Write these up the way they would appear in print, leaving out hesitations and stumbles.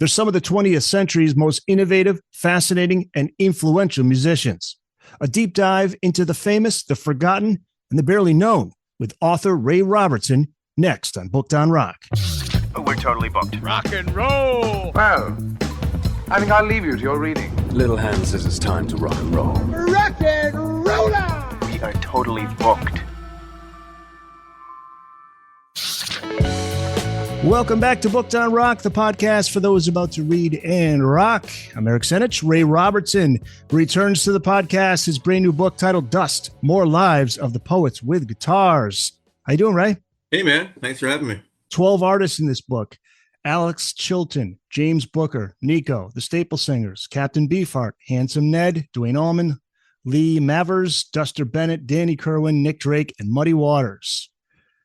They're some of the 20th century's most innovative, fascinating, and influential musicians. A deep dive into the famous, the forgotten, and the barely known with author Ray Robertson next on Booked on Rock. Oh, we're totally booked. Rock and roll! Well, I think I'll leave you to your reading. Little Hand says it's time to rock and roll. Rock and roller! We are totally booked. Welcome back to Booked on Rock, the podcast for those about to read and rock. I'm Eric Senich. Ray Robertson returns to the podcast, his brand new book titled Dust, More Lives of the Poets with Guitars. How you doing, Ray? Hey, man. Thanks for having me. 12 artists in this book. Alex Chilton, James Booker, Nico, the Staple Singers, Captain Beefheart, Handsome Ned, Duane Allman, Lee Mavers, Duster Bennett, Danny Kirwan, Nick Drake, and Muddy Waters.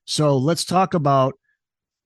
So let's talk about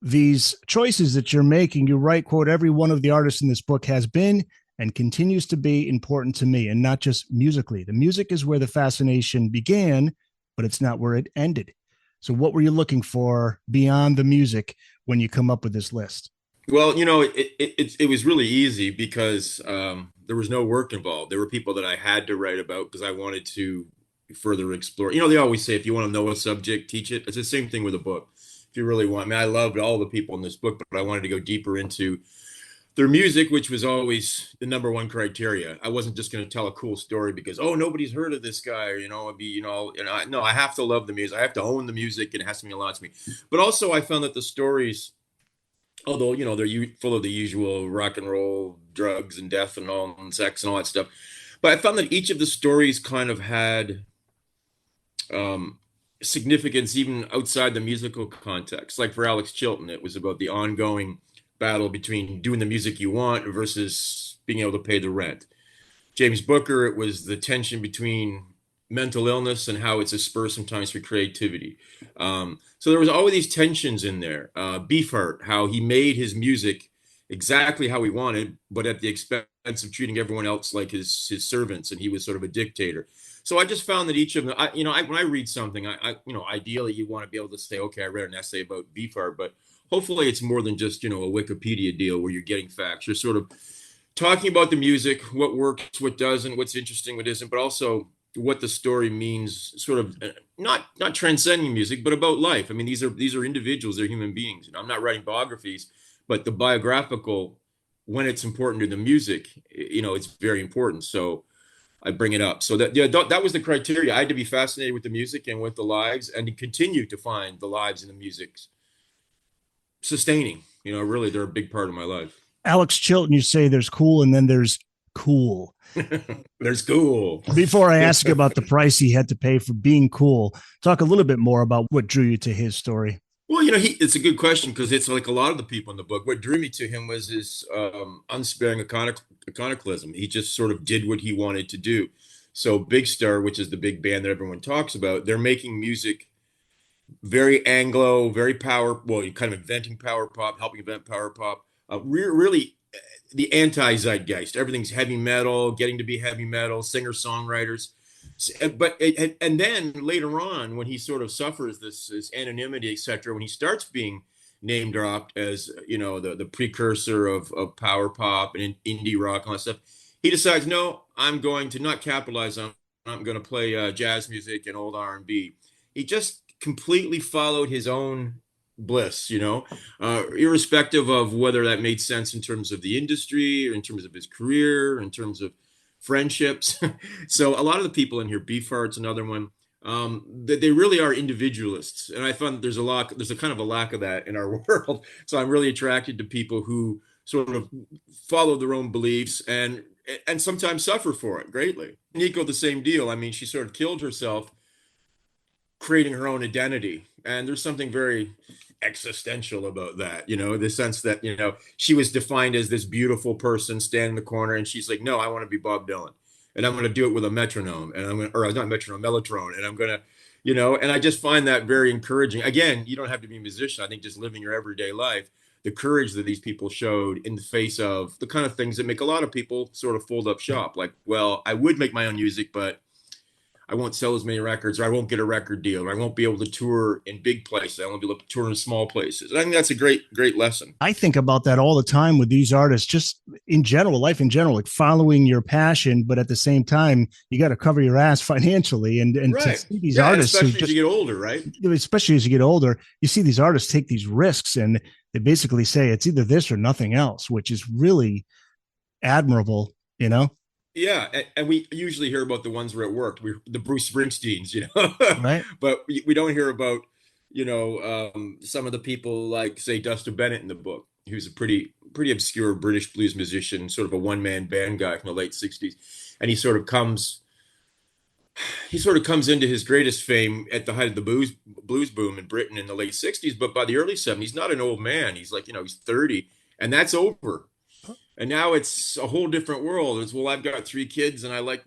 these choices that you're making. You write, quote, every one of the artists in this book has been and continues to be important to me, and not just musically. The music is where the fascination began, but it's not where it ended. So what were you looking for beyond the music when you come up with this list? Well, you know, it was really easy because there was no work involved. There were people that I had to write about because I wanted to further explore. You know, they always say, if you want to know a subject, teach it. It's the same thing with a book. If you really want, I mean, I loved all the people in this book, but I wanted to go deeper into their music, which was always the number one criteria. I wasn't just going to tell a cool story because, oh, nobody's heard of this guy, or, no, I have to love the music. I have to own the music, and it has to mean a lot to me. But also I found that the stories, although, you know, they're full of the usual rock and roll, drugs and death and all, and sex and all that stuff. But I found that each of the stories kind of had significance even outside the musical context. Like for Alex Chilton, it was about the ongoing battle between doing the music you want versus being able to pay the rent. James Booker, it was the tension between mental illness and how it's a spur sometimes for creativity. So there was always these tensions in there. Beefheart, how he made his music exactly how he wanted, but at the expense of treating everyone else like his servants, and he was sort of a dictator. So I just found that each of them, when I read something, ideally you want to be able to say, okay, I read an essay about Beefheart, but hopefully it's more than just, a Wikipedia deal where you're getting facts. You're sort of talking about the music, what works, what doesn't, what's interesting, what isn't, but also what the story means, sort of not transcending music, but about life. I mean, these are individuals, they're human beings. I'm not writing biographies, but the biographical, when it's important to the music, it's very important. So I bring it up. So that was the criteria. I had to be fascinated with the music and with the lives, and to continue to find the lives in the music sustaining. Really, they're a big part of my life. Alex Chilton, you say there's cool, and then there's cool. There's cool. Before I ask about the price he had to pay for being cool, talk a little bit more about what drew you to his story. Well, it's a good question because it's like a lot of the people in the book. What drew me to him was his unsparing iconoclasm. He just sort of did what he wanted to do. So Big Star, which is the big band that everyone talks about, they're making music very Anglo, very kind of inventing power pop, helping invent power pop. Really the anti-zeitgeist. Everything's heavy metal, getting to be heavy metal, singer-songwriters. But and then later on, when he sort of suffers this anonymity, etc., when he starts being name dropped as the precursor of power pop and indie rock and all that stuff, he decides, no, I'm going to not capitalize on. I'm going to play jazz music and old R&B. He just completely followed his own bliss, irrespective of whether that made sense in terms of the industry or in terms of his career, in terms of friendships. So a lot of the people in here, Beefheart's another one, that they really are individualists. And I found there's a kind of a lack of that in our world. So I'm really attracted to people who sort of follow their own beliefs and sometimes suffer for it greatly. Nico, the same deal. I mean, she sort of killed herself creating her own identity. And there's something very existential about that, the sense that, she was defined as this beautiful person standing in the corner, and she's like, no, I want to be Bob Dylan, and I'm going to do it with a metronome, and mellotron, and I'm going to, and I just find that very encouraging. Again, you don't have to be a musician. I think just living your everyday life, the courage that these people showed in the face of the kind of things that make a lot of people sort of fold up shop. Like, well, I would make my own music, but I won't sell as many records, or I won't get a record deal, or I won't be able to tour in big places. I won't be able to tour in small places. And I think that's a great lesson. I think about that all the time with these artists, just in general, life in general, like following your passion, but at the same time, you got to cover your ass financially. And Right. to see these artists, especially as you get older, right? Especially as you get older, you see these artists take these risks, and they basically say it's either this or nothing else, which is really admirable, you know? Yeah, and we usually hear about the ones where it worked. The Bruce Springsteens, you know, Right. But we don't hear about, some of the people like, say, Duster Bennett in the book, who's a pretty obscure British blues musician, sort of a one-man band guy from the late 60s. And he sort of comes into his greatest fame at the height of the blues boom in Britain in the late 60s. But by the early 70s, he's not an old man. He's like, he's 30, and that's over. And now it's a whole different world. It's, well, I've got 3 kids and I like,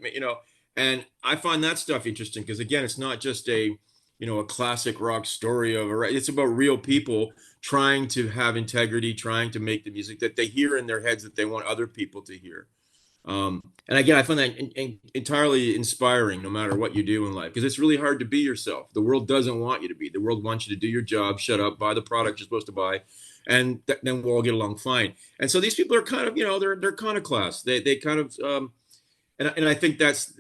and I find that stuff interesting because, again, it's not just a classic rock story it's about real people trying to have integrity, trying to make the music that they hear in their heads that they want other people to hear. And again, I find that entirely inspiring no matter what you do in life, because it's really hard to be yourself. The world doesn't want you to be. The world wants you to do your job, shut up, buy the product you're supposed to buy, and then we'll all get along fine. And so these people are kind of, they're iconoclasts. They kind of, and I think that's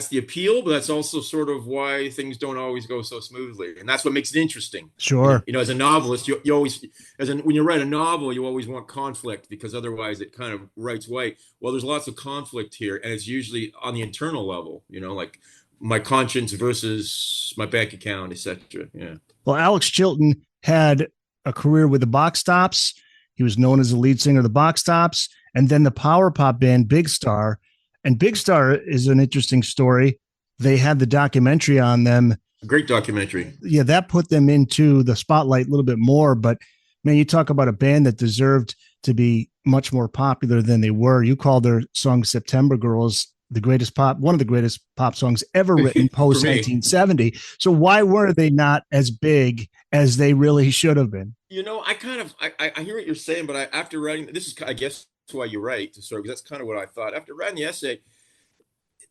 the appeal, but that's also sort of why things don't always go so smoothly. And that's what makes it interesting. Sure. As a novelist, you always, when you write a novel, you always want conflict, because otherwise it kind of writes way. Well, there's lots of conflict here, and it's usually on the internal level, like my conscience versus my bank account, etc. Yeah. Well, Alex Chilton had a career with the Box Tops. He was known as the lead singer of the Box Tops, and then the power pop band Big Star. And Big Star is an interesting story. They had the documentary on them. Great documentary. Yeah, that put them into the spotlight a little bit more. But man, you talk about a band that deserved to be much more popular than they were. You call their song September Girls one of the greatest pop songs ever written post 1970. So why were they not as big as they really should have been? I hear what you're saying, but after writing, this is, I guess, that's why you write, because that's kind of what I thought. After writing the essay,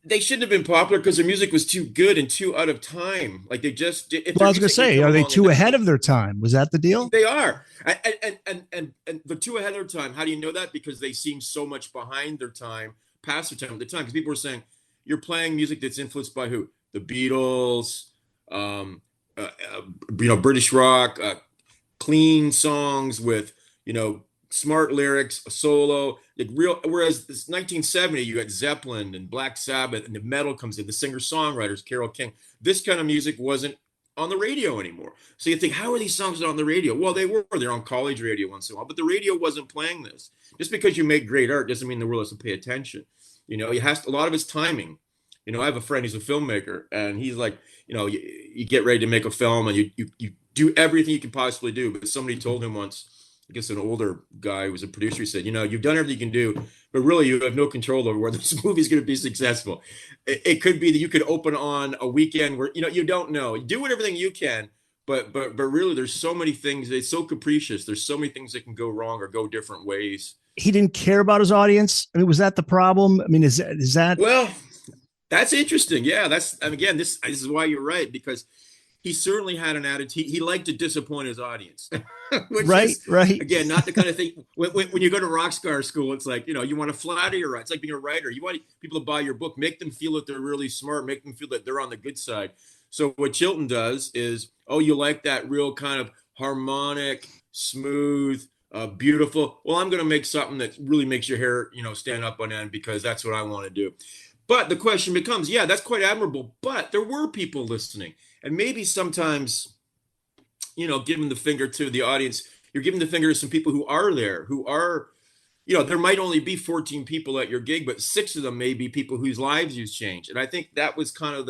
they shouldn't have been popular because their music was too good and too out of time. Like they just. Well, I was going to say, are they too ahead of their time? Was that the deal? They are, and they're too ahead of their time. How do you know that? Because they seem so much behind their time, past their time at the time. Because people were saying, you're playing music that's influenced by who? The Beatles, British rock, clean songs with smart lyrics, a solo, whereas this 1970, you got Zeppelin and Black Sabbath, and the metal comes in, the singer-songwriters, Carole King. This kind of music wasn't on the radio anymore. So you think, how are these songs not on the radio? Well, they're on college radio once in a while, but the radio wasn't playing this. Just because you make great art doesn't mean the world has to pay attention. A lot of it's timing. I have a friend who's a filmmaker, and he's like, you get ready to make a film and you do everything you can possibly do. But somebody told him once, I guess an older guy who was a producer, he said, you've done everything you can do, but really you have no control over whether this movie is going to be successful. It could be that you could open on a weekend where, you don't know. Do everything you can, but really there's so many things. It's so capricious. There's so many things that can go wrong or go different ways. He didn't care about his audience. I mean, was that the problem? I mean, is that? Well, that's interesting. Yeah, again, this is why you're right, because he certainly had an attitude. He liked to disappoint his audience. Right. Again, not the kind of thing when you go to rock star school, it's like, you want to flatter your writers. It's like being a writer. You want people to buy your book, make them feel that they're really smart, make them feel that they're on the good side. So what Chilton does is, you like that real kind of harmonic, smooth, beautiful. Well, I'm going to make something that really makes your hair, stand up on end, because that's what I want to do. But the question becomes, yeah, that's quite admirable, but there were people listening. And maybe sometimes, giving the finger to the audience, you're giving the finger to some people who are there, there might only be 14 people at your gig, but 6 of them may be people whose lives you've changed. And I think that was kind of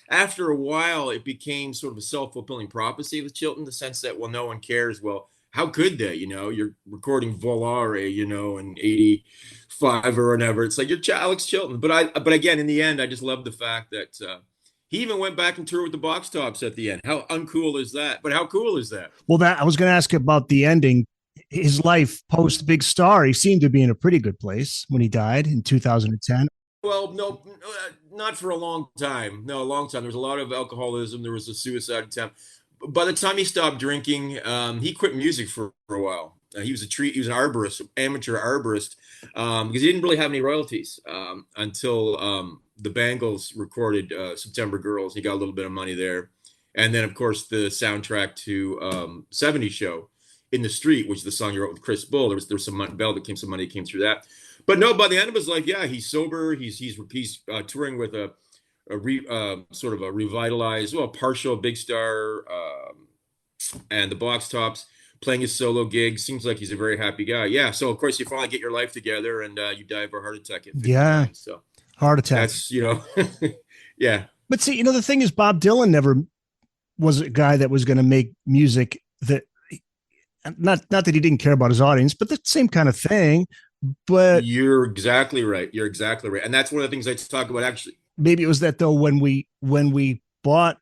after a while, it became sort of a self-fulfilling prophecy with Chilton, the sense that, well, no one cares. Well, how could they? You're recording Volare, in 85 or whatever. It's like, you're Alex Chilton. But again, in the end, I just love the fact that he even went back and toured with the Box Tops at the end. How uncool is that? But how cool is that? Well, I was going to ask about the ending. His life post Big Star, he seemed to be in a pretty good place when he died in 2010. Well, no, not for a long time. No, a long time. There was a lot of alcoholism. There was a suicide attempt. By the time he stopped drinking, he quit music for a while. He was he was an arborist, amateur arborist, because he didn't really have any royalties until the Bangles recorded September Girls. He got a little bit of money there. And then, of course, the soundtrack to 70 Show, In the Street, which is the song he wrote with Chris Bull. There was some money, some money came through that. But no, by the end of his life, yeah, he's sober. He's touring with a sort of a revitalized, well, partial Big Star and the Box Tops, playing his solo gigs. Seems like he's a very happy guy. Yeah. So of course you finally get your life together and you die of a heart attack at 59. Yeah. So heart attack. That's, yeah. But see, the thing is, Bob Dylan never was a guy that was going to make music that, not that he didn't care about his audience, but the same kind of thing. But you're exactly right. You're exactly right. And that's one of the things I talk about, actually. Maybe it was that, though, when we bought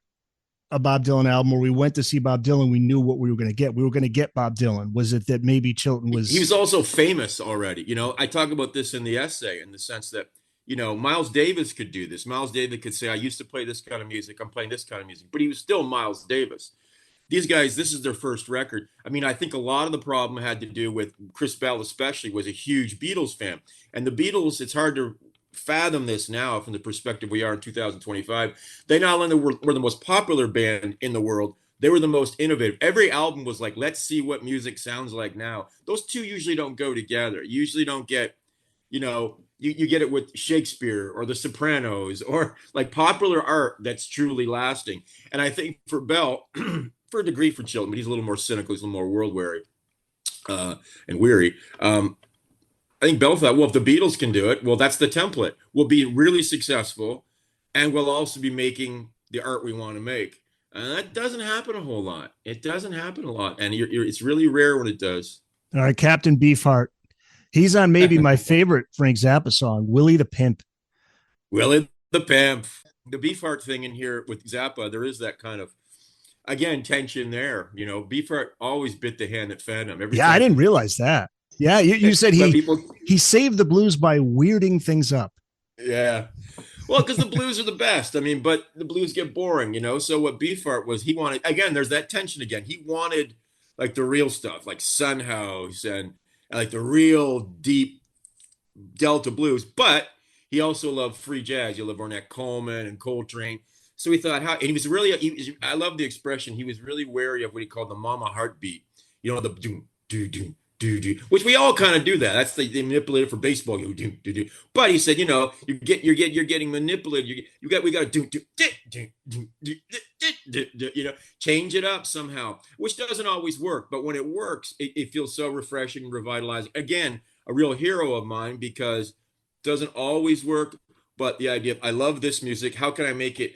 a Bob Dylan album or we went to see Bob Dylan, we knew what we were going to get. We were going to get Bob Dylan. Was it that maybe Chilton was... He was also famous already. I talk about this in the essay in the sense that, Miles Davis could do this. Miles Davis could say, I used to play this kind of music. I'm playing this kind of music. But he was still Miles Davis. These guys, this is their first record. I mean, I think a lot of the problem had to do with Chris Bell, especially, was a huge Beatles fan. And the Beatles, it's hard to fathom this now from the perspective we are in 2025. They not only were the most popular band in the world, they were the most innovative. Every album was like, let's see what music sounds like now. Those two usually don't go together. You usually don't get, you get it with Shakespeare or The Sopranos or like popular art that's truly lasting. And I think for Bell, for a degree for Chilton, but he's a little more cynical, he's a little more world weary and weary. I think Bell thought, well, if the Beatles can do it, well, that's the template. We'll be really successful, and we'll also be making the art we want to make. And that doesn't happen a whole lot. It doesn't happen a lot, and it's really rare when it does. All right, Captain Beefheart. He's on maybe my favorite Frank Zappa song, Willie the Pimp. Willie the Pimp. The Beefheart thing in here with Zappa, there is that kind of, again, tension there. Beefheart always bit the hand that fed him. Every time. I didn't realize that. Yeah, you said he saved the blues by weirding things up. Yeah. Well, because the blues are the best. I mean, but the blues get boring, So what Beefheart was, he wanted, again, there's that tension again. He wanted like the real stuff, like Sun House and like the real deep Delta blues. But he also loved free jazz. You love Ornette Coleman and Coltrane. So he thought, and he was really, I love the expression. He was really wary of what he called the mama heartbeat. The doom, do, do. Which we all kind of do that. That's they manipulate it for baseball. But he said, you're getting manipulated. We got to do, change it up somehow, which doesn't always work. But when it works, it feels so refreshing and revitalizing. Again, a real hero of mine because it doesn't always work. But the idea of, I love this music. How can I make it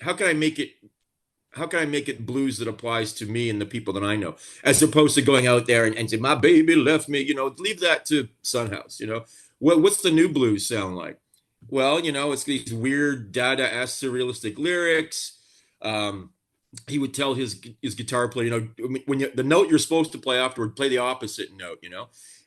blues that applies to me and the people that I know, as opposed to going out there and say, my baby left me, leave that to Sun House, what's the new blues sound like? Well, it's these weird Dada-esque surrealistic lyrics. He would tell his guitar player, when the note you're supposed to play afterward, play the opposite note,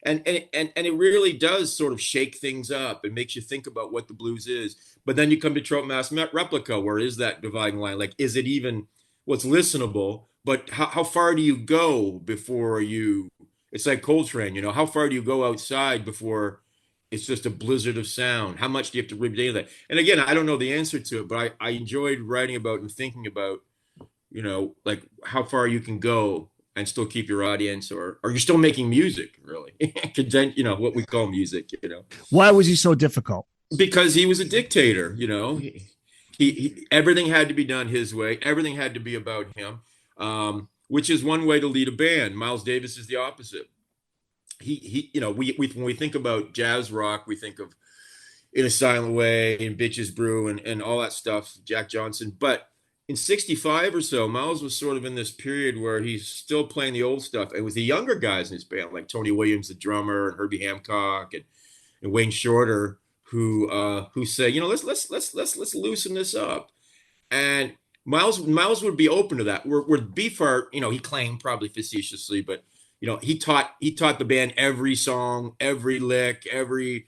and it really does sort of shake things up. It makes you think about what the blues is. But then you come to Trope Mass Replica, where is that dividing line? Like, is it even what's listenable? But how far do you go before it's like Coltrane, how far do you go outside before it's just a blizzard of sound? How much do you have to read that? And again, I don't know the answer to it, but I enjoyed writing about and thinking about, like how far you can go and still keep your audience, or you're still making music, really. What we call music, Why was he so difficult? Because he was a dictator, he everything had to be done his way. Everything had to be about him, which is one way to lead a band. Miles Davis is the opposite. We when we think about jazz rock, we think of In a Silent Way and Bitches Brew and all that stuff, Jack Johnson. But in 65 or so, Miles was sort of in this period where he's still playing the old stuff. It was the younger guys in his band, like Tony Williams, the drummer, and Herbie Hancock and Wayne Shorter, who say, let's loosen this up. And Miles would be open to that. Where Beefheart, he claimed probably facetiously, but he taught the band every song, every lick, every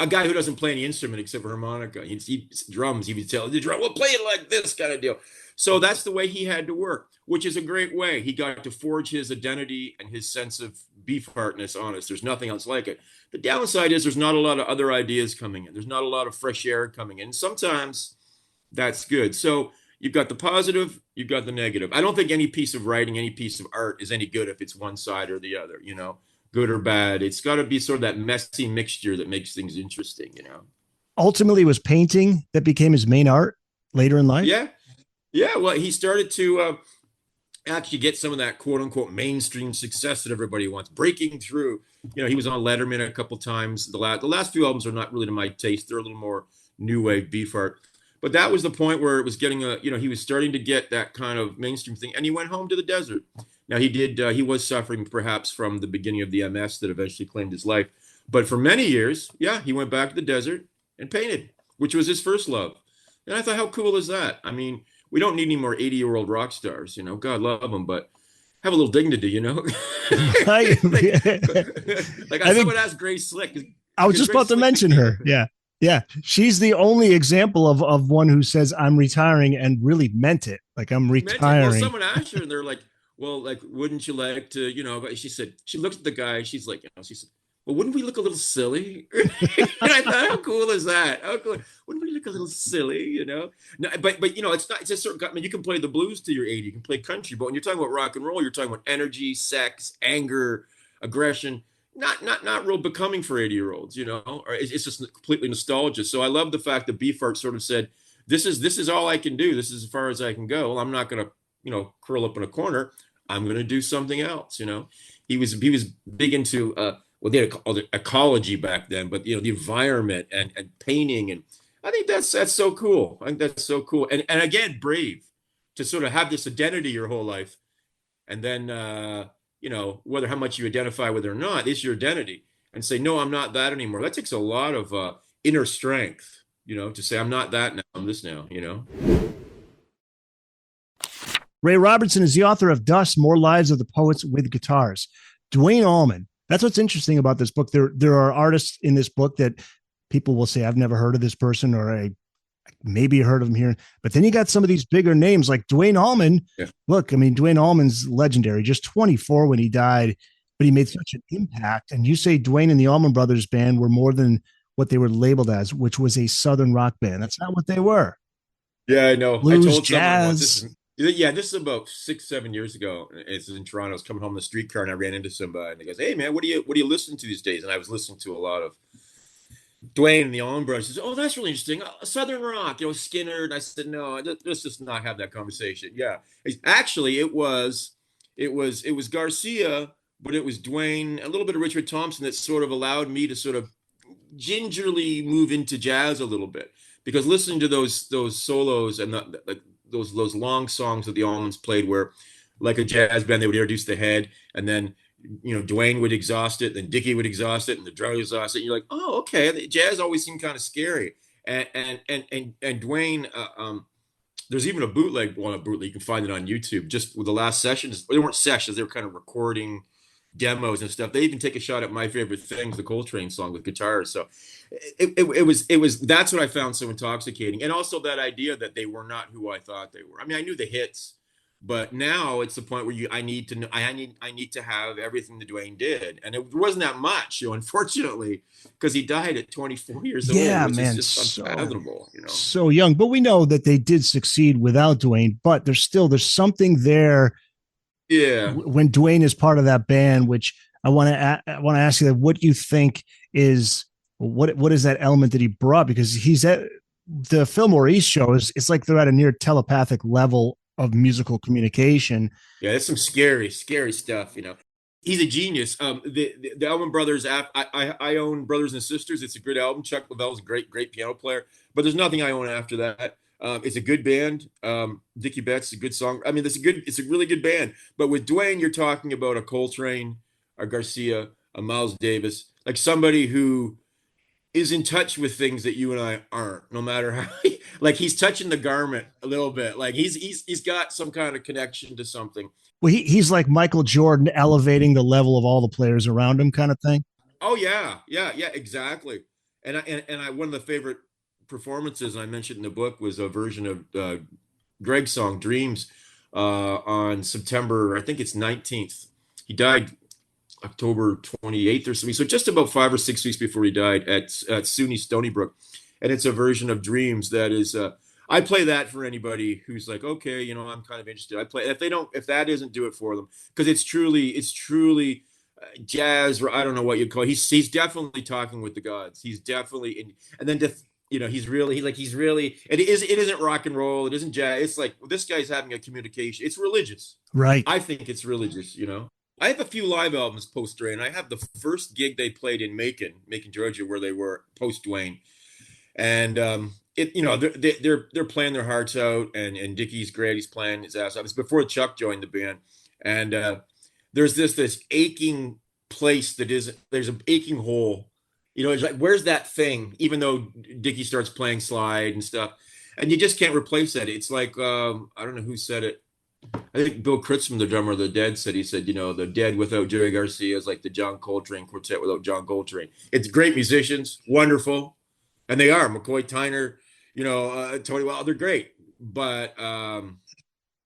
a guy who doesn't play any instrument except for harmonica. He drums. He would tell the drum, well, play it like this kind of deal. So that's the way he had to work, which is a great way. He got to forge his identity and his sense of Beefheartness on us. There's nothing else like it. The downside is there's not a lot of other ideas coming in. There's not a lot of fresh air coming in. Sometimes that's good. So you've got the positive, you've got the negative. I don't think any piece of writing, any piece of art is any good if it's one side or the other, good or bad. It's got to be sort of that messy mixture that makes things interesting, Ultimately, it was painting that became his main art later in life. Yeah. Yeah. Well, he started to actually get some of that quote unquote mainstream success that everybody wants, breaking through. He was on Letterman a couple times. The last few albums are not really to my taste. They're a little more new wave Beefheart. But that was the point where it was getting he was starting to get that kind of mainstream thing. And he went home to the desert. Now he was suffering perhaps from the beginning of the MS that eventually claimed his life. But for many years, he went back to the desert and painted, which was his first love. And I thought, how cool is that? I mean, we don't need any more 80-year-old rock stars, God love them, but have a little dignity, like someone asked Grace Slick. I was just about to mention her. Yeah. Yeah. She's the only example of one who says I'm retiring and really meant it. Like I'm retiring. Well, someone asked her and they're like, well, like, wouldn't you like to, she said, she looked at the guy. She's like, she said, well, wouldn't we look a little silly? And I thought, how cool is that? How cool. Wouldn't we look a little silly, No, but it's not, it's a certain, I mean, you can play the blues to your 80, you can play country, but when you're talking about rock and roll, you're talking about energy, sex, anger, aggression, not real becoming for 80-year-olds, or it's just completely nostalgia. So I love the fact that Beefheart sort of said, this is all I can do. This is as far as I can go. Well, I'm not going to, curl up in a corner. I'm going to do something else. He was big into, they had called it ecology back then, but the environment and painting, and I think that's so cool. I think that's so cool, and again, brave to sort of have this identity your whole life, and then whether how much you identify with it or not, it's your identity, and say no, I'm not that anymore. That takes a lot of inner strength, to say I'm not that now, I'm this now. Ray Robertson is the author of Dust: More Lives of the Poets with Guitars. Duane Allman. That's what's interesting about this book. There are artists in this book that people will say, I've never heard of this person, or I maybe heard of him here. But then you got some of these bigger names like Duane Allman. Yeah. Look, I mean, Duane Allman's legendary, just 24 when he died, but he made such an impact. And you say Duane and the Allman Brothers Band were more than what they were labeled as, which was a Southern rock band. That's not what they were. Yeah, I know. Blues, I told jazz. This is about 6-7 years ago. It's in Toronto. I was coming home in the streetcar and I ran into somebody and he goes, hey man, what do you listen to these days? And I was listening to a lot of Duane and the Allman Brothers. He says, oh, that's really interesting. Southern rock, Skinner. And I said, no, let's just not have that conversation. Yeah. Actually, it was Garcia, but it was Duane, a little bit of Richard Thompson that sort of allowed me to sort of gingerly move into jazz a little bit, because listening to those solos and those long songs that the Allmans played, where like a jazz band, they would introduce the head and then Duane would exhaust it, then Dickie would exhaust it, and the drummer would exhaust it. And you're like, oh, okay. The jazz always seemed kind of scary. And Duane, there's even a bootleg you can find it on YouTube, just with the last sessions. They weren't sessions, they were kind of recording demos and stuff. They even take a shot at my favorite things, the Coltrane song with guitars. So it was that's what I found so intoxicating. And also that idea that they were not who I thought they were. I mean, I knew the hits, but now it's the point where I need to have everything that Duane did. And it wasn't that much, unfortunately, because he died at 24 years old, which is just unfathomable, So young. But we know that they did succeed without Duane, but there's something there. Yeah. When Duane is part of that band, which I want to ask you that, what you think is what is that element that he brought? Because he's at the Fillmore East shows. It's like they're at a near telepathic level of musical communication. Yeah, that's some scary stuff. He's a genius. The Allman Brothers. I own Brothers and Sisters. It's a good album. Chuck Leavell's a great piano player. But there's nothing I own after that. It's a good band. Dickie Betts, a good song. I mean, it's a really good band. But with Duane, you're talking about a Coltrane, a Garcia, a Miles Davis, like somebody who is in touch with things that you and I aren't, no matter how, like he's touching the garment a little bit. Like he's got some kind of connection to something. Well, he's like Michael Jordan elevating the level of all the players around him kind of thing. Oh yeah, exactly. And I one of the favorite performances I mentioned in the book was a version of Greg's song "Dreams" on September, I think it's 19th. He died October 28th or something, so just about 5 or 6 weeks before he died at SUNY Stony Brook, and it's a version of "Dreams" that is. I play that for anybody who's like, okay, you know, I'm kind of interested. I play if that doesn't do it for them, because it's truly jazz, or I don't know what you'd call it. He's definitely talking with the gods. He's definitely in, and then you know, he's really it isn't rock and roll, it isn't jazz. It's like this guy's having a communication. It's religious. Right. I think it's religious, you know. I have a few live albums post Duane. I have the first gig they played in Macon, Georgia, where they were post Duane. And you know, they're playing their hearts out, and Dickie's great. He's playing his ass off. It's before Chuck joined the band, and there's this aching place there's an aching hole. You know, it's like, where's that thing? Even though Dickie starts playing slide and stuff, and you just can't replace that. It's like I don't know who said it. I think Bill Kritzman, the drummer of the Dead, said, you know, the Dead without Jerry Garcia is like the John Coltrane Quartet without John Coltrane. It's great musicians, wonderful, and they are. McCoy Tyner, you know, Tony Well, they're great, but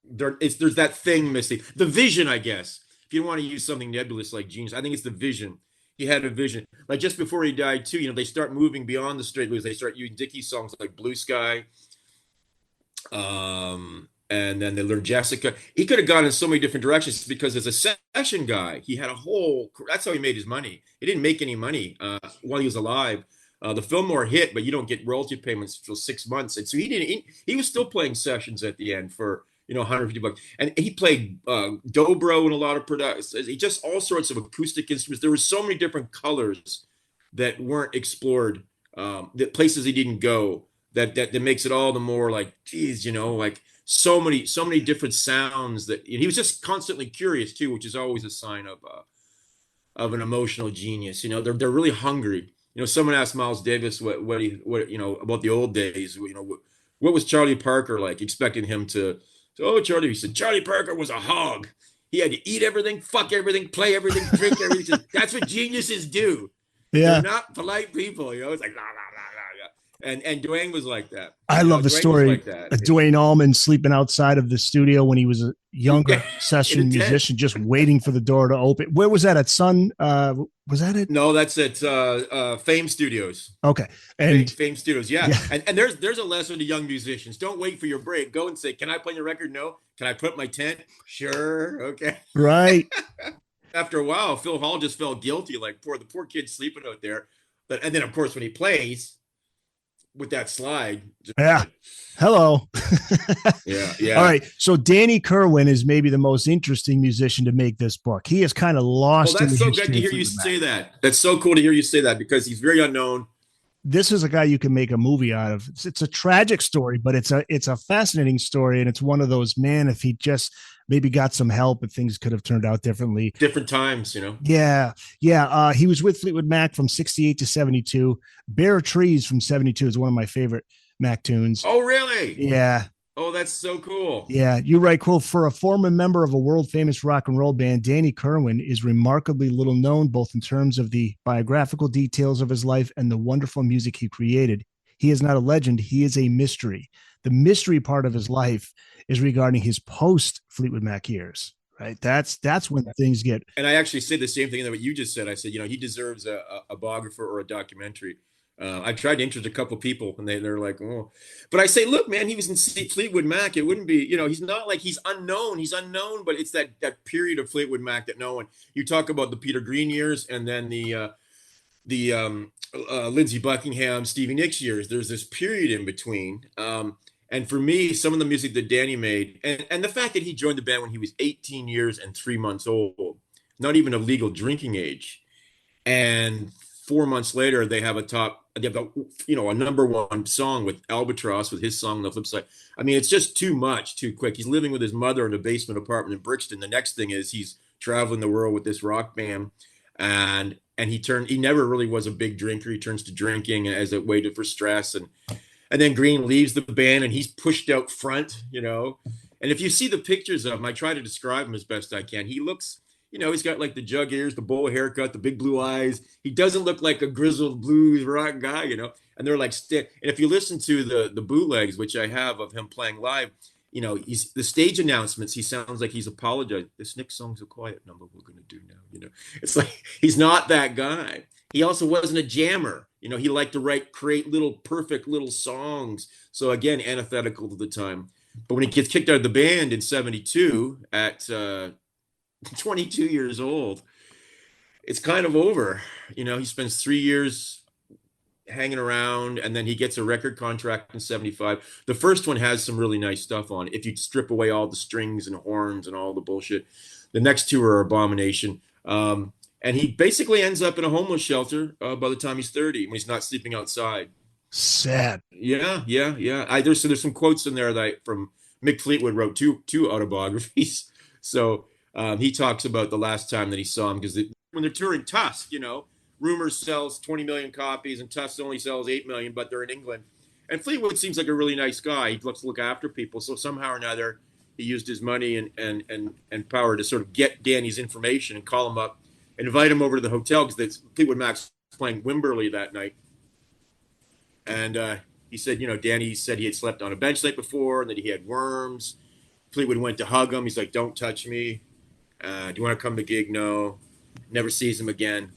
there's that thing missing. The vision, I guess. If you want to use something nebulous like genius, I think it's the vision. He had a vision. Like just before he died too, you know, they start moving beyond the straight blues. They start using Dickie songs like Blue Sky. And then they learned Jessica. He could have gone in so many different directions because as a session guy, he had that's how he made his money. He didn't make any money while he was alive. The Fillmore hit, but you don't get royalty payments for 6 months. And so he was still playing sessions at the end for, you know, $150. And he played dobro in a lot of productions. He just all sorts of acoustic instruments. There were so many different colors that weren't explored, the places he didn't go, that makes it all the more like, geez, you know, like so many different sounds that he was just constantly curious too, which is always a sign of an emotional genius. You know, they're really hungry. You know, someone asked Miles Davis what you know about the old days. You know, what was Charlie Parker like? Expecting him to Charlie. He said Charlie Parker was a hog. He had to eat everything, fuck everything, play everything, drink everything. That's what geniuses do. Yeah, they're not polite people. You know, it's like la la la la. And Duane was like that. I love the story of Duane Allman sleeping outside of the studio when he was a younger session musician, just waiting for the door to open. Where was that at Sun? Was that it? No, that's at Fame Studios. Okay. And Fame Studios, yeah. And there's a lesson to young musicians. Don't wait for your break. Go and say, can I play your record? No. Can I put up my tent? Sure. Okay. Right. After a while, Phil Hall just felt guilty, like the poor kid sleeping out there. And then of course when he plays with that slide. Yeah. Hello. Yeah. All right. So Danny Kirwan is maybe the most interesting musician to make this book. He is kind of lost. Well, that's so good to hear you say that. That's so cool to hear you say that because he's very unknown. This is a guy you can make a movie out of. It's a tragic story, but it's a fascinating story. And it's one of those, man, if he just maybe got some help and things could have turned out differently. Different times, you know? Yeah. He was with Fleetwood Mac from 68 to 72. Bare Trees from 72 is one of my favorite Mac tunes. Oh, really? Yeah. Oh, that's so cool. Yeah, you're right. Cool. For a former member of a world famous rock and roll band, Danny Kirwan is remarkably little known, both in terms of the biographical details of his life and the wonderful music he created. He is not a legend. He is a mystery. The mystery part of his life is regarding his post Fleetwood Mac years, right? That's when things get. And I actually said the same thing that what you just said. I said, you know, he deserves a biographer or a documentary. I tried to interest a couple people and they're like, oh, but I say, look, man, he was in Fleetwood Mac. It wouldn't be, you know, he's not like he's unknown, but it's that period of Fleetwood Mac that no one, you talk about the Peter Green years and then the Lindsey Buckingham, Stevie Nicks years. There's this period in between. And for me, some of the music that Danny made and the fact that he joined the band when he was 18 years and 3 months old, not even of legal drinking age. And 4 months later, they have a number one song with Albatross with his song on the flip side. I mean, it's just too much, too quick. He's living with his mother in a basement apartment in Brixton. The next thing is he's traveling the world with this rock band, and he never really was a big drinker. He turns to drinking as a way for stress, and then Green leaves the band and he's pushed out front, you know. And if you see the pictures of him, I try to describe him as best I can. He looks he's got like the jug ears, the bowl haircut, the big blue eyes. He doesn't look like a grizzled blues rock guy, and they're like and if you listen to the bootlegs, which I have of him playing live, he's the stage announcements, he sounds like he's apologized. This next song's a quiet number we're going to do now. It's like he's not that guy. He also wasn't a jammer. He liked to create little perfect little songs. So again, antithetical to the time. But when he gets kicked out of the band in 72 at 22 years old, it's kind of over. He spends 3 years hanging around, and then he gets a record contract in 75. The first one has some really nice stuff on it. If you strip away all the strings and horns and all the bullshit, the next two are abomination. And he basically ends up in a homeless shelter by the time he's 30, when he's not sleeping outside. Sad. Yeah. There's some quotes in there that from Mick Fleetwood wrote two autobiographies. So he talks about the last time that he saw him, because when they're touring Tusk, Rumors sells 20 million copies and Tusk only sells 8 million, but they're in England. And Fleetwood seems like a really nice guy. He looks to look after people. So somehow or another, he used his money and power to sort of get Danny's information and call him up and invite him over to the hotel, because Fleetwood Mac's playing Wimberley that night. And he said, Danny said he had slept on a bench the night before and that he had worms. Fleetwood went to hug him. He's like, "Don't touch me. Do you want to come to the gig?" No. Never sees him again.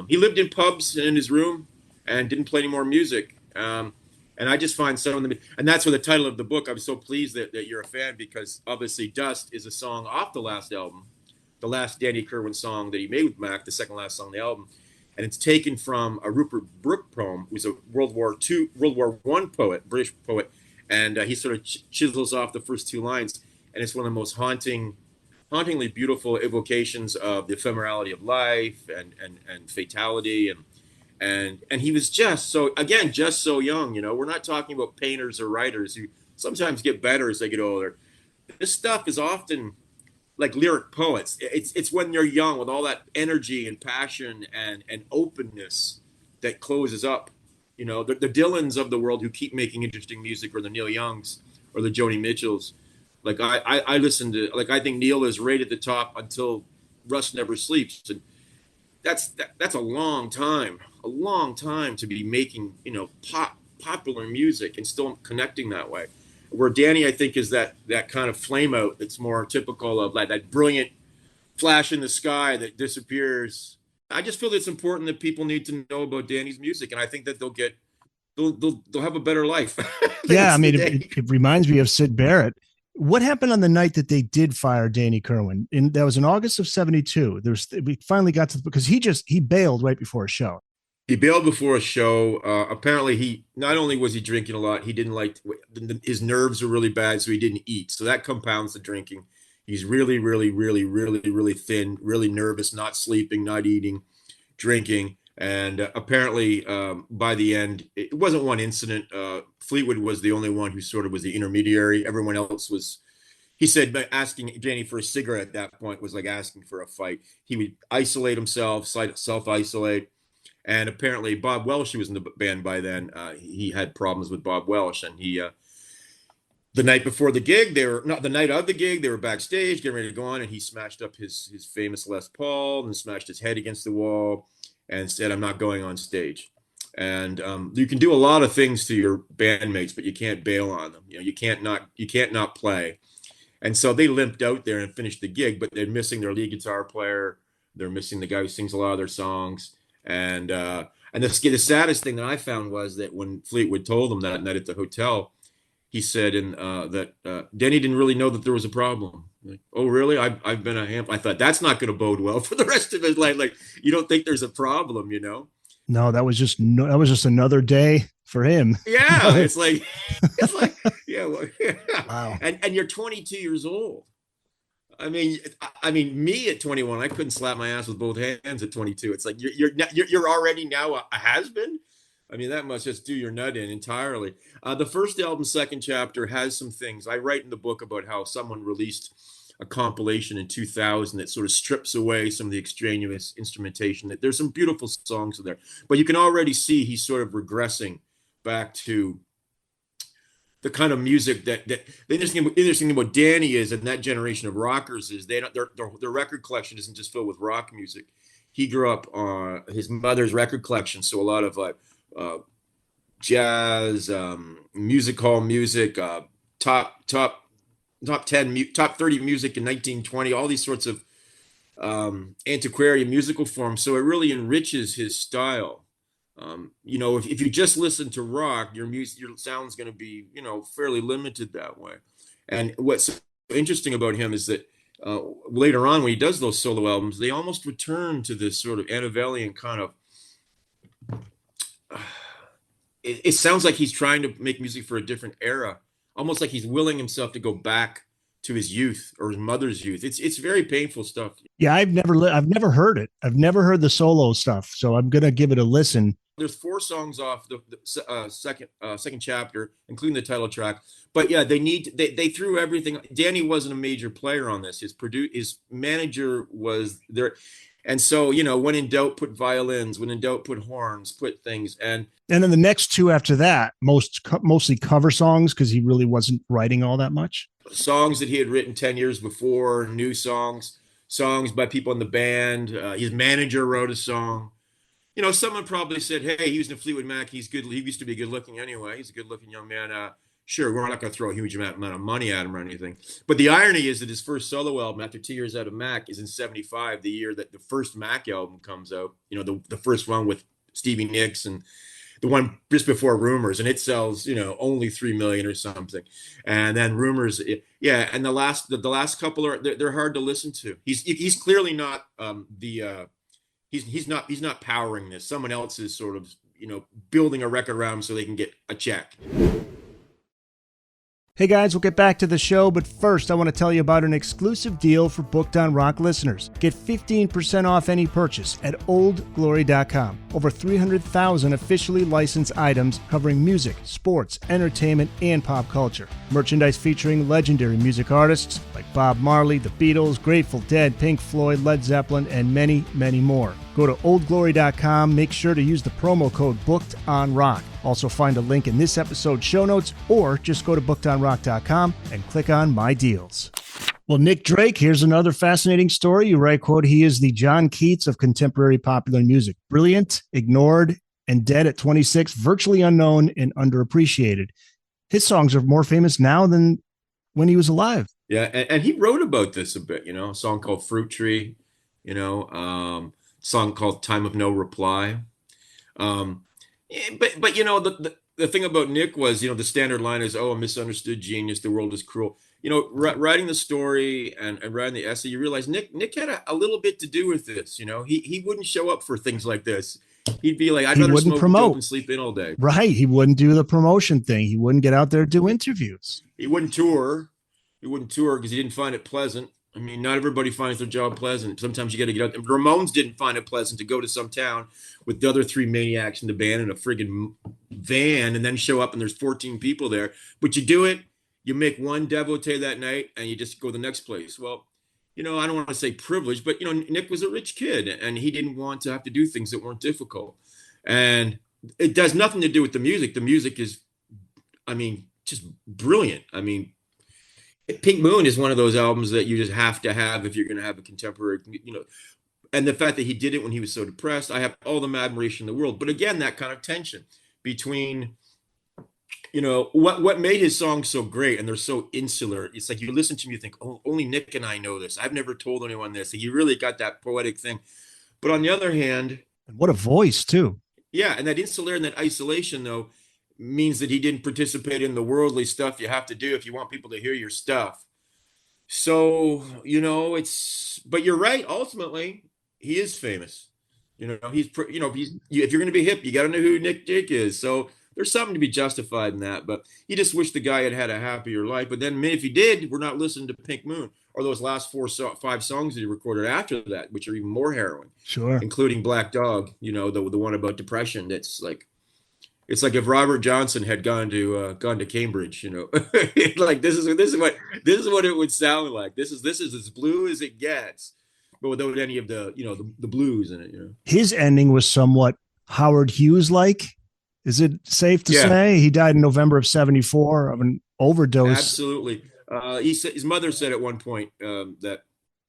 He lived in pubs and in his room and didn't play any more music. And I just find some of them, and that's where the title of the book, I'm so pleased that you're a fan, because obviously Dust is a song off the last album, the last Danny Kirwan song that he made with Mac, the second last song on the album. And it's taken from a Rupert Brooke poem, who's a World War I poet, British poet. And he sort of chisels off the first two lines. And it's one of the most hauntingly beautiful evocations of the ephemerality of life and fatality. And he was just so young. We're not talking about painters or writers who sometimes get better as they get older. This stuff is often like lyric poets. It's when you're young with all that energy and passion and openness that closes up. The Dylans of the world who keep making interesting music, or the Neil Youngs or the Joni Mitchells. Like I listen to, like, I think Neil is right at the top until Rust Never Sleeps. And that's a long time to be making, popular music and still connecting that way. Where Danny, I think, is that kind of flame out that's more typical of like that brilliant flash in the sky that disappears. I just feel that it's important that people need to know about Danny's music, and I think that they'll have a better life. Yeah, I mean, it reminds me of Syd Barrett. What happened on the night that they did fire Danny Kirwan? That was in August of 72. We finally got to, because he bailed right before a show. He bailed before a show. Apparently, he not only was he drinking a lot, he didn't his nerves were really bad, so he didn't eat. So that compounds the drinking. He's really, really, really, really, really thin, really nervous, not sleeping, not eating, drinking. And apparently, by the end, it wasn't one incident. Fleetwood was the only one who sort of was the intermediary. Everyone else was, he said, but asking Danny for a cigarette at that point was like asking for a fight. He would isolate himself, self-isolate. And apparently Bob Welsh, who was in the band by then, he had problems with Bob Welsh. And he, the night before the gig, the night of the gig, they were backstage getting ready to go on, and he smashed up his famous Les Paul and smashed his head against the wall and said, "I'm not going on stage." And you can do a lot of things to your bandmates, but you can't bail on them. You can't not play. And so they limped out there and finished the gig, but they're missing their lead guitar player. They're missing the guy who sings a lot of their songs. And the saddest thing that I found was that when Fleetwood told them that night at the hotel, he said that Danny didn't really know that there was a problem. Like, "Oh, really? I've been a ham." I thought, that's not going to bode well for the rest of his life. Like, you don't think there's a problem, No, that was just another day for him. Yeah, it's like, yeah, well, yeah. Wow. And you're 22 years old. I mean, me at 21, I couldn't slap my ass with both hands at 22. It's like you're already now a has-been. I mean, that must just do your nut in entirely. The first album, Second Chapter, has some things. I write in the book about how someone released a compilation in 2000 that sort of strips away some of the extraneous instrumentation. That there's some beautiful songs in there, but you can already see he's sort of regressing back to the kind of music that the interesting thing about Danny is, and that generation of rockers is their record collection isn't just filled with rock music. He grew up on his mother's record collection, so a lot of like jazz, music hall music, top 10, top 30 music in 1920, all these sorts of antiquarian musical forms. So it really enriches his style. If you just listen to rock, your sound's going to be, fairly limited that way. And what's interesting about him is that later on, when he does those solo albums, they almost return to this sort of Antebellian kind of. It sounds like he's trying to make music for a different era, almost like he's willing himself to go back to his youth or his mother's youth. It's very painful stuff. Yeah, I've never heard it. I've never heard the solo stuff, so I'm gonna give it a listen. There's 4 songs off the second chapter, including the title track. But yeah, they threw everything. Danny wasn't a major player on this. His manager was there, and so when in doubt, put violins. When in doubt, put horns. Put things. And then the next 2 after that, mostly cover songs because he really wasn't writing all that much. Songs that he had written 10 years before, new songs by people in the band. His manager wrote a song. Someone probably said, hey, he was in Fleetwood Mac. He's good. He used to be good looking anyway. He's a good looking young man. Sure, we're not going to throw a huge amount of money at him or anything. But the irony is that his first solo album after 2 years out of Mac is in 1975, the year that the first Mac album comes out. The first one with Stevie Nicks and the one just before Rumors, and it sells, only 3 million or something. And then Rumors, and the last couple they're hard to listen to. He's clearly not he's not powering this. Someone else is sort of, building a record around him so they can get a check. Hey guys, we'll get back to the show, but first I want to tell you about an exclusive deal for Booked on Rock listeners. Get 15% off any purchase at oldglory.com. Over 300,000 officially licensed items covering music, sports, entertainment, and pop culture. Merchandise featuring legendary music artists like Bob Marley, The Beatles, Grateful Dead, Pink Floyd, Led Zeppelin, and many, many more. Go to oldglory.com. Make sure to use the promo code BookedOnRock. Also find a link in this episode's show notes, or just go to bookedonrock.com and click on My Deals. Well, Nick Drake, here's another fascinating story. You write, quote, he is the John Keats of contemporary popular music. Brilliant, ignored, and dead at 26, virtually unknown and underappreciated. His songs are more famous now than when he was alive. Yeah, and he wrote about this a bit, a song called Fruit Tree, song called Time of No Reply. But the thing about Nick was, the standard line is, oh, a misunderstood genius, the world is cruel. Writing the story and writing the essay, you realize Nick had a little bit to do with this. He wouldn't show up for things like this. He'd be like, I'd rather smoke dope and sleep in all day. Right. He wouldn't do the promotion thing. He wouldn't get out there and do interviews. He wouldn't tour. Because he didn't find it pleasant. I mean, not everybody finds their job pleasant. Sometimes you got to get out. And Ramones didn't find it pleasant to go to some town with the other 3 maniacs in the band in a friggin' van and then show up and there's 14 people there. But you do it, you make one devotee that night and you just go to the next place. Well, I don't want to say privileged, but, Nick was a rich kid and he didn't want to have to do things that weren't difficult. And it does nothing to do with the music. The music is, just brilliant. Pink Moon is one of those albums that you just have to have if you're going to have a contemporary, and the fact that he did it when he was so depressed, I have all the admiration in the world. But again, that kind of tension between, what made his songs so great, and they're so insular. It's like you listen to them, you think, oh, only Nick and I know this. I've never told anyone this. And you really got that poetic thing. But on the other hand, and what a voice too. Yeah, and that insularity and that isolation, though, means that he didn't participate in the worldly stuff you have to do if you want people to hear your stuff. So, but you're right. Ultimately, he is famous. If you're going to be hip, you got to know who Nick Drake is. So there's something to be justified in that. But you just wish the guy had had a happier life. But then if he did, we're not listening to Pink Moon or those last 5 songs that he recorded after that, which are even more harrowing. Sure. Including Black Dog, the one about depression. That's like, it's like if Robert Johnson had gone to Cambridge, like this is what it would sound like. This is as blue as it gets, but without any of the the blues in it. His ending was somewhat Howard Hughes like. Is it safe to Yeah. say he died in November of 74 of an overdose? Absolutely. He said his mother said at one point that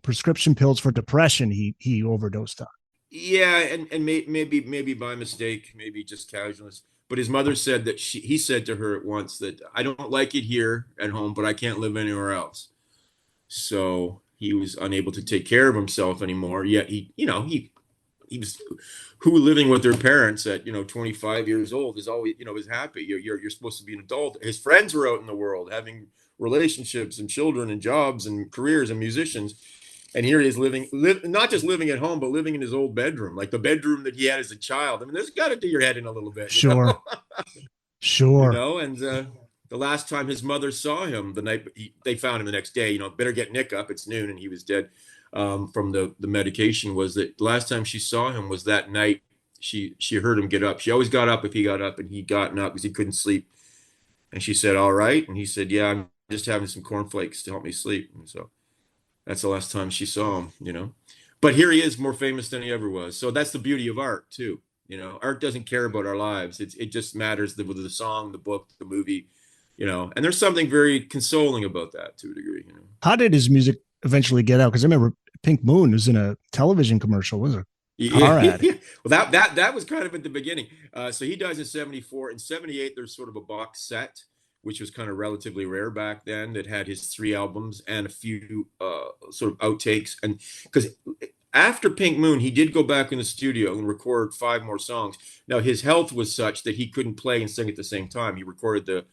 Prescription pills for depression he overdosed on. yeah, and maybe by mistake, maybe just casualness. But his mother said that he said to her at once that I don't like it here at home, but I can't live anywhere else. So he was unable to take care of himself anymore. Yet he was who living with their parents at 25 years old is always is happy. You're supposed to be an adult. His friends were out in the world having relationships and children and jobs and careers and musicians. And here he is not just living at home, but living in his old bedroom, like the bedroom that he had as a child. I mean, there's got to do your head in a little bit. Sure. Sure. And the last time his mother saw him, the night they found him the next day, better get Nick up. It's noon and he was dead from the medication. Was that the last time she saw him was that night. She heard him get up. She always got up if he got up, and he gotten up because he couldn't sleep. And she said, "All right." And he said, "Yeah, I'm just having some cornflakes to help me sleep." And so that's the last time she saw him, But here he is, more famous than he ever was. So that's the beauty of art too. Art doesn't care about our lives. It just matters the song, the book, the movie, And there's something very consoling about that to a degree. How did his music eventually get out? Because I remember Pink Moon was in a television commercial, was it? Car ad. Well, that was kind of at the beginning. So he dies in 74. In 78, there's sort of a box set, which was kind of relatively rare back then, that had his 3 albums and a few sort of outtakes. And because after Pink Moon, he did go back in the studio and record 5 more songs. Now, his health was such that he couldn't play and sing at the same time. He recorded the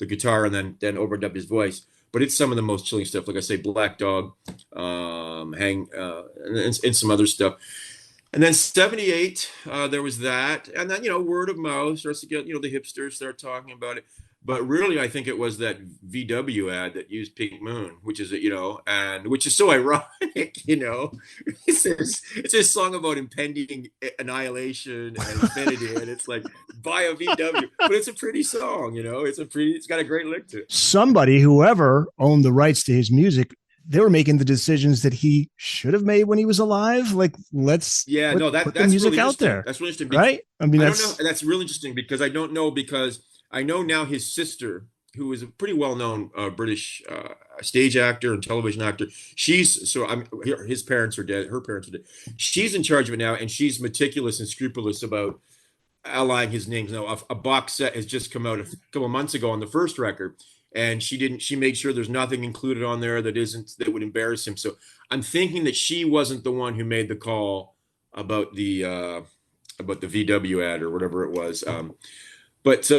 guitar and then overdubbed his voice. But it's some of the most chilling stuff. Like I say, Black Dog, and some other stuff. And then 78, there was that. And then, word of mouth starts to get, the hipsters start talking about it. But really, I think it was that VW ad that used Pink Moon, which is, and which is so ironic, It's a song about impending annihilation and infinity. And it's like, buy a VW. But it's a pretty song, it's got a great lick to it. Somebody, whoever owned the rights to his music, they were making the decisions that he should have made when he was alive. Like, put the music really out there. That's really interesting. Right? I mean, don't know. That's really interesting because I don't know, because I know now his sister, who is a pretty well-known British stage actor and television actor. His parents are dead. Her parents are dead. She's in charge of it now, and she's meticulous and scrupulous about allying his names. Now, a box set has just come out a couple of months ago on the first record, and she made sure there's nothing included on there that would embarrass him. So I'm thinking that she wasn't the one who made the call about the VW ad or whatever it was. But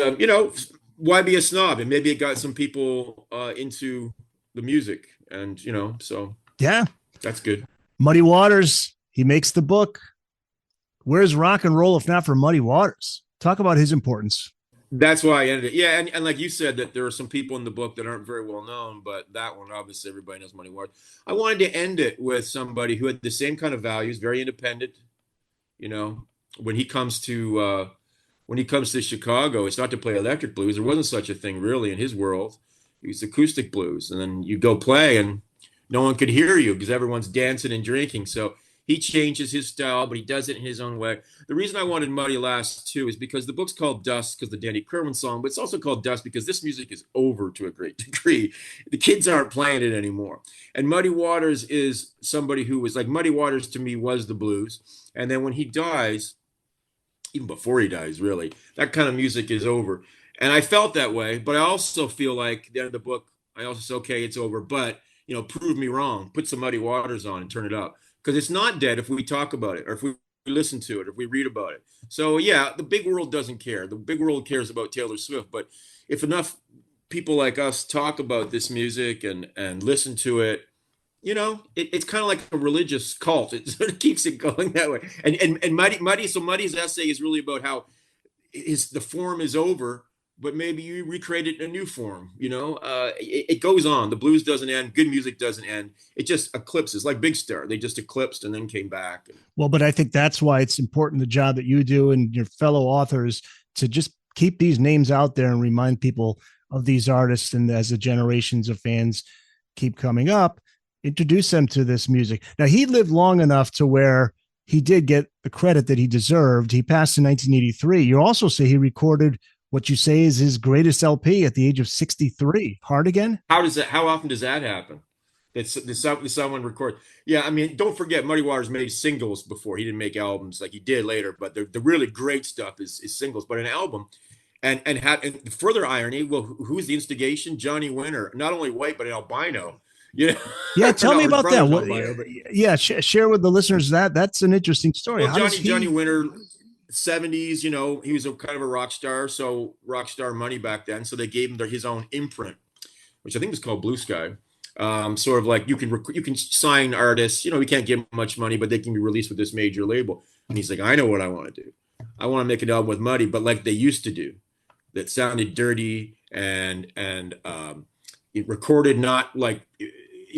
why be a snob? And maybe it got some people into the music, and so yeah, that's good. Muddy Waters, he makes the book. Where's rock and roll if not for Muddy Waters? Talk about his importance. That's why I ended it. Yeah, and like you said, that there are some people in the book that aren't very well known, but that one, obviously, everybody knows Muddy Waters. I wanted to end it with somebody who had the same kind of values, very independent. When he comes to Chicago, it's not to play electric blues. There wasn't such a thing really in his world. It was acoustic blues, and then you go play, and no one could hear you because everyone's dancing and drinking. So he changes his style, but he does it in his own way. The reason I wanted Muddy last too is because the book's called Dust because the Danny Kirwan song, but it's also called Dust because this music is over to a great degree. The kids aren't playing it anymore. And Muddy Waters is somebody who was like, Muddy Waters to me was the blues. And then when he dies, even before he dies, really, that kind of music is over. And I felt that way, but I also feel like at the end of the book, I also say, okay, it's over, but, prove me wrong. Put some Muddy Waters on and turn it up. Because it's not dead if we talk about it, or if we listen to it, or if we read about it. So, yeah, the big world doesn't care. The big world cares about Taylor Swift. But if enough people like us talk about this music and listen to it, it's kind of like a religious cult. It sort of keeps it going that way. And Muddy's essay is really about how the form is over, but maybe you recreated a new form. It goes on. The blues doesn't end. Good music doesn't end. It just eclipses, like Big Star. They just eclipsed and then came back. Well, but I think that's why it's important, the job that you do and your fellow authors, to just keep these names out there and remind people of these artists. And as the generations of fans keep coming up, introduce them to this music. Now, he lived long enough to where he did get the credit that he deserved. He passed in 1983. You also say he recorded what you say is his greatest LP at the age of 63. Hard Again? How often does that happen? That someone record? Yeah, I mean, don't forget, Muddy Waters made singles before. He didn't make albums like he did later, but the really great stuff is singles. But an album, and further irony, well, who's the instigation? Johnny Winter, not only white but an albino. Yeah, yeah. Tell me about that. What, albino, yeah, share with the listeners that's an interesting story. Well, Johnny Winter, 70s. You know, he was a kind of a rock star, so rock star money back then. So they gave him his own imprint, which I think was called Blue Sky. Sort of like you can sign artists. You know, we can't give them much money, but they can be released with this major label. And he's like, I know what I want to do. I want to make an album with Muddy, but like they used to do, that sounded dirty and it recorded not like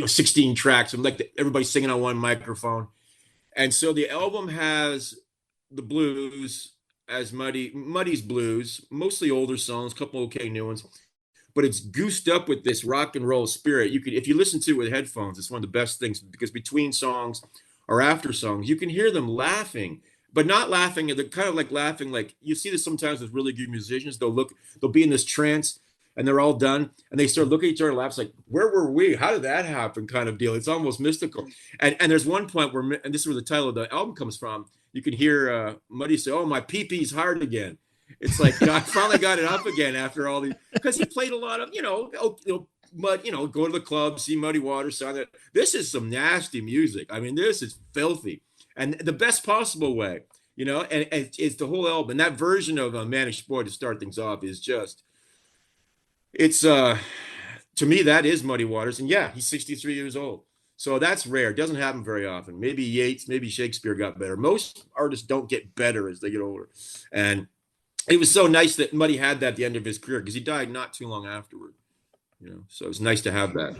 16 tracks and like everybody singing on one microphone. And so the album has the blues as Muddy's blues, mostly older songs, a couple okay new ones. But it's goosed up with this rock and roll spirit. If you listen to it with headphones, it's one of the best things, because between songs or after songs, you can hear them laughing, but not laughing. They're kind of like laughing, like you see this sometimes with really good musicians. They'll be in this trance and they're all done and they start looking at each other and laughs like, where were we? How did that happen? Kind of deal. It's almost mystical. And there's one point where, and this is where the title of the album comes from, you can hear Muddy say, "Oh, my pee-pee's hard again." It's like, I finally got it up again after all these, because he played a lot of, Mud, go to the club, see Muddy Waters, sound that. This is some nasty music. I mean, this is filthy, and the best possible way, and it's the whole album. And that version of Manish Boy to start things off is just, to me, that is Muddy Waters. And yeah, he's 63 years old. So that's rare. It doesn't happen very often. Maybe Yeats, maybe Shakespeare got better. Most artists don't get better as they get older. And it was so nice that Muddy had that at the end of his career, because he died not too long afterward. So it's nice to have that.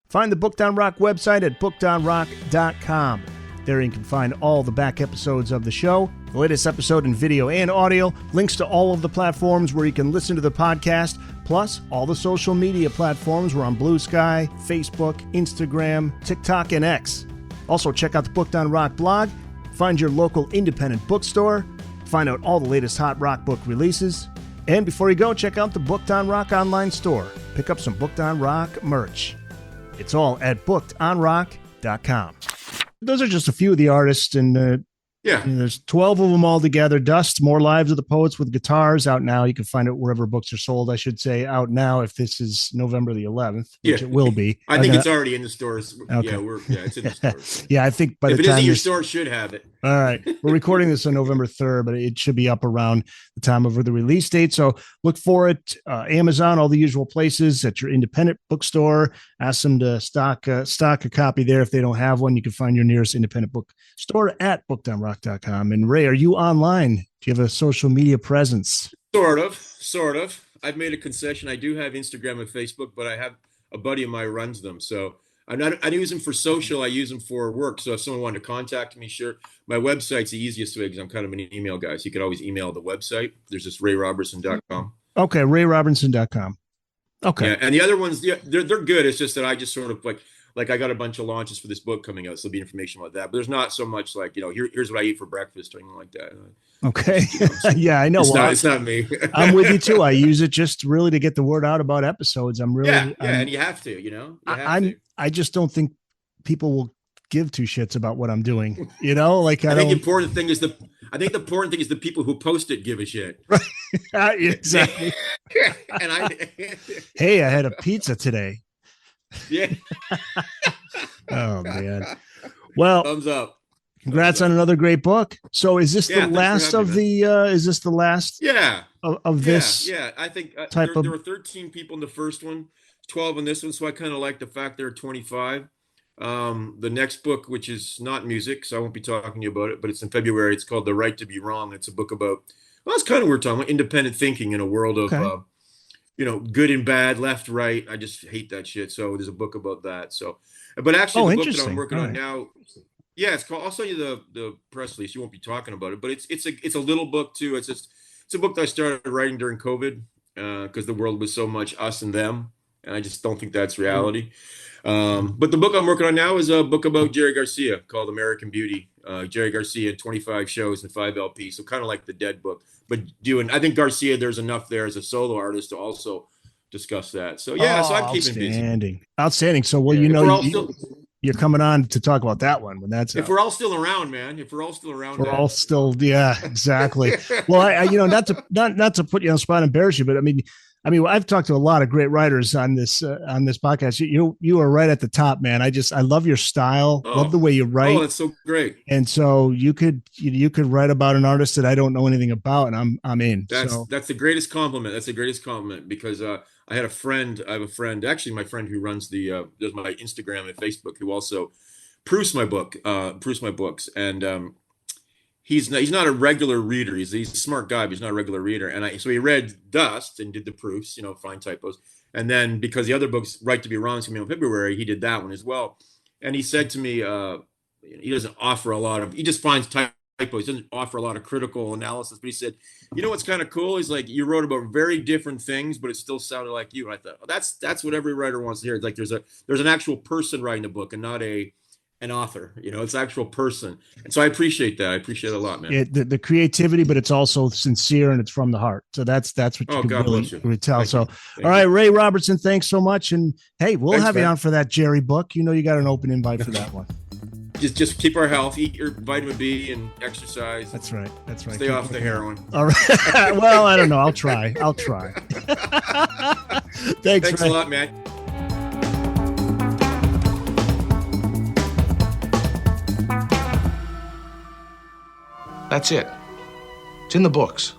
Find the Booked on Rock website at bookedonrock.com. There you can find all the back episodes of the show, the latest episode in video and audio, links to all of the platforms where you can listen to the podcast, plus all the social media platforms. We're on Blue Sky, Facebook, Instagram, TikTok, and X. Also, check out the Booked on Rock blog, find your local independent bookstore, find out all the latest hot rock book releases. And before you go, check out the Booked on Rock online store. Pick up some Booked on Rock merch. It's all at bookedonrock.com. Those are just a few of the artists, and there's 12 of them all together. Dust, More Lives of the Poets with Guitars, out now. You can find it wherever books are sold. I should say out now if this is November the 11th, which it will be. I think it's already in the stores. Okay. It's in the stores. Yeah, I think by if the it time isn't, your store should have it. All right. We're recording this on November 3rd, but it should be up around the time of the release date. So look for it. Amazon, all the usual places, at your independent bookstore. Ask them to stock a copy there. If they don't have one, you can find your nearest independent bookstore at bookedonrock.com. And Ray, are you online? Do you have a social media presence? Sort of. I've made a concession. I do have Instagram and Facebook, but I have a buddy of mine who runs them. So I use them for social. I use them for work. So if someone wanted to contact me, sure. My website's the easiest way, because I'm kind of an email guy. So you could always email the website. There's just rayrobertson.com. Okay, rayrobertson.com. Okay. Yeah, and the other ones, they're good. It's just that I just sort of like I got a bunch of launches for this book coming out, so there'll be information about that. But there's not so much like, here's what I eat for breakfast or anything like that. Okay. Yeah, I know. It's not me. I'm with you too. I use it just really to get the word out about episodes. And you have to, I just don't think people will give two shits about what I'm doing. I think the important thing is the people who post it give a shit. Right. Exactly. Hey, I had a pizza today. Yeah. Oh man. Well, thumbs up. Congrats on another great book. So is this the last of the is this the last of this? Yeah. I think there were 13 people in the first one, 12 in this one, so I kind of like the fact there are 25. The next book, which is not music, so I won't be talking to you about it, but it's in February. It's called The Right to Be Wrong. It's a book about, it's kind of what we're talking about, independent thinking in a world of good and bad, left, right. I just hate that shit. So there's a book about that. So, but actually the book that I'm working on now, it's called, I'll send you the press release. You won't be talking about it, but it's a little book too. It's a book that I started writing during COVID, because the world was so much us and them. And I just don't think that's reality. But the book I'm working on now is a book about Jerry Garcia called American Beauty. Jerry Garcia, 25 shows and 5 LPs. So kind of like the Dead book, but I think Garcia, there's enough there as a solo artist to also discuss that. So yeah, so I'm keeping busy. Outstanding. So, well, yeah, you're coming on to talk about that one when that's if out. we're all still around, man. If we're all still around, we're all still, yeah, exactly. Well, I not to put you on the spot and embarrass you, but I mean, I've talked to a lot of great writers on this podcast. You are right at the top, man. I love your style. Love the way you write. Oh, that's so great. And so you could write about an artist that I don't know anything about, and I'm in. That's the greatest compliment. That's the greatest compliment because I have a friend, actually my friend who runs does my Instagram and Facebook, who also proofs my books. And he's not a regular reader. He's a smart guy, but he's not a regular reader. And so he read Dust and did the proofs, find typos. And then because the other book's Right to Be Wrong is coming out in February, he did that one as well. And he said to me, he doesn't offer he just finds typos. He doesn't offer a lot of critical analysis, but he said, what's kind of cool? He's like, you wrote about very different things, but it still sounded like you. And I thought, that's what every writer wants to hear. It's like there's an actual person writing a book and not an author. It's an actual person. And so I appreciate that. I appreciate it a lot, man. The creativity, but it's also sincere and it's from the heart. So that's what you can really tell. So, all right, Ray Robertson, thanks so much. And hey, we'll have you on for that Jerry book. You got an open invite for that one. Just keep our health, eat your vitamin B and exercise. That's right. Stay off the heroin. All right. Well, I don't know. I'll try. Thanks a lot, man. That's it. It's in the books.